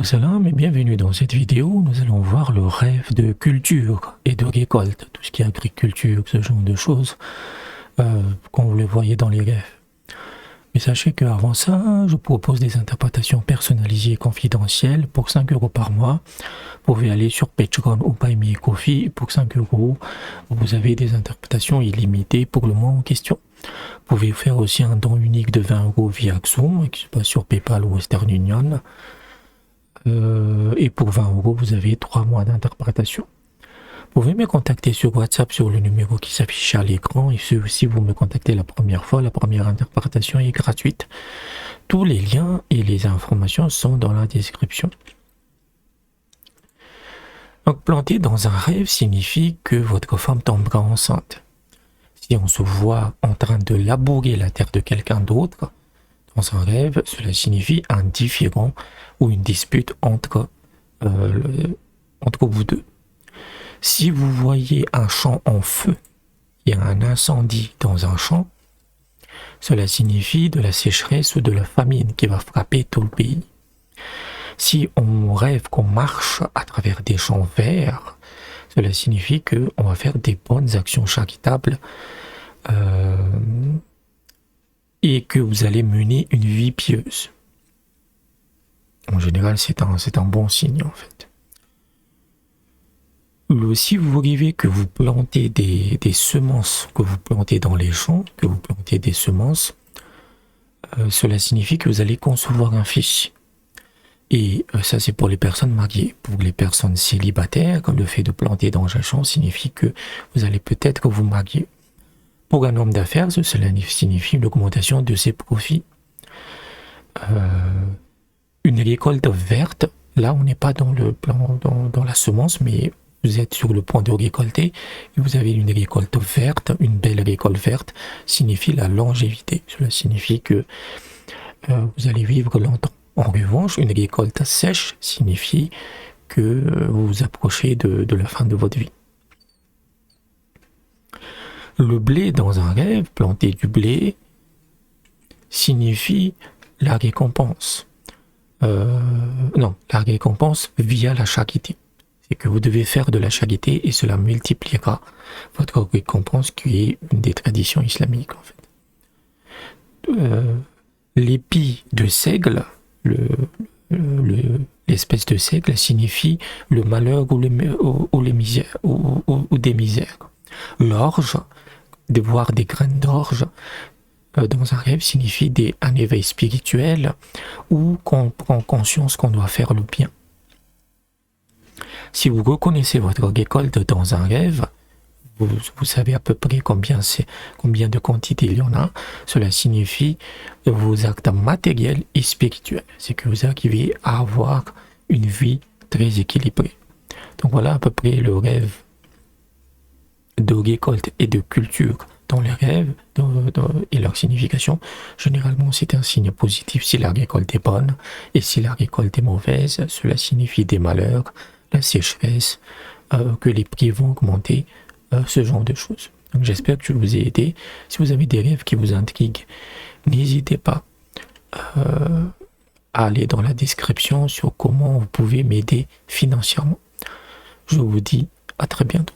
Salam et bienvenue dans cette vidéo. Nous allons voir le rêve de culture et de récolte, tout ce qui est agriculture, ce genre de choses, comme vous le voyez dans les rêves. Mais sachez qu'avant ça, je propose des interprétations personnalisées et confidentielles pour 5 € par mois. Vous pouvez aller sur Patreon ou Buy Me a Coffee pour 5 €. Vous avez des interprétations illimitées pour le mois en question. Vous pouvez faire aussi un don unique de 20 € via Axon, qui se passe sur PayPal ou Western Union. Et pour 20 €, vous avez 3 mois d'interprétation. Vous pouvez me contacter sur WhatsApp sur le numéro qui s'affiche à l'écran. Et si vous me contactez la première fois, la première interprétation est gratuite. Tous les liens et les informations sont dans la description. Donc, planter dans un rêve signifie que votre femme tombera enceinte. Si on se voit en train de labourer la terre de quelqu'un d'autre, dans un rêve, cela signifie un différend ou une dispute entre vous deux. Si vous voyez un champ en feu, il y a un incendie dans un champ, cela signifie de la sécheresse ou de la famine qui va frapper tout le pays. Si on rêve qu'on marche à travers des champs verts, cela signifie qu'on va faire des bonnes actions charitables et que vous allez mener une vie pieuse. En général, c'est un bon signe en fait. Si vous rêvez que vous plantez des semences, que vous plantez dans les champs, que vous plantez des semences, cela signifie que vous allez concevoir un fils. Et ça, c'est pour les personnes mariées. Pour les personnes célibataires, le fait de planter dans un champ signifie que vous allez peut-être vous marier. Pour un homme d'affaires, cela signifie une augmentation de ses profits. Une récolte verte, là on n'est pas dans la semence, mais vous êtes sur le point de récolter, et vous avez une récolte verte, une belle récolte verte, signifie la longévité. Cela signifie que vous allez vivre longtemps. En revanche, une récolte sèche signifie que vous vous approchez de la fin de votre vie. Le blé dans un rêve, planter du blé, signifie la récompense. La récompense via la charité. C'est que vous devez faire de la charité et cela multipliera votre récompense qui est une des traditions islamiques en fait. L'épi de seigle, l'espèce de seigle signifie le malheur ou les misères, ou des misères. L'orge, de voir des graines d'orge dans un rêve signifie un éveil spirituel où qu'on prend conscience qu'on doit faire le bien. Si vous reconnaissez votre récolte dans un rêve, vous savez à peu près combien de quantité il y en a. Cela signifie vos actes matériels et spirituels. C'est que vous arrivez à avoir une vie très équilibrée. Donc voilà à peu près le rêve de récolte et de culture dans les rêves et leur signification. Généralement, c'est un signe positif si la récolte est bonne, et si la récolte est mauvaise, cela signifie des malheurs, la sécheresse, que les prix vont augmenter, ce genre de choses. Donc j'espère que je vous ai aidé. Si vous avez des rêves qui vous intriguent, n'hésitez pas à aller dans la description sur comment vous pouvez m'aider financièrement. Je vous dis à très bientôt.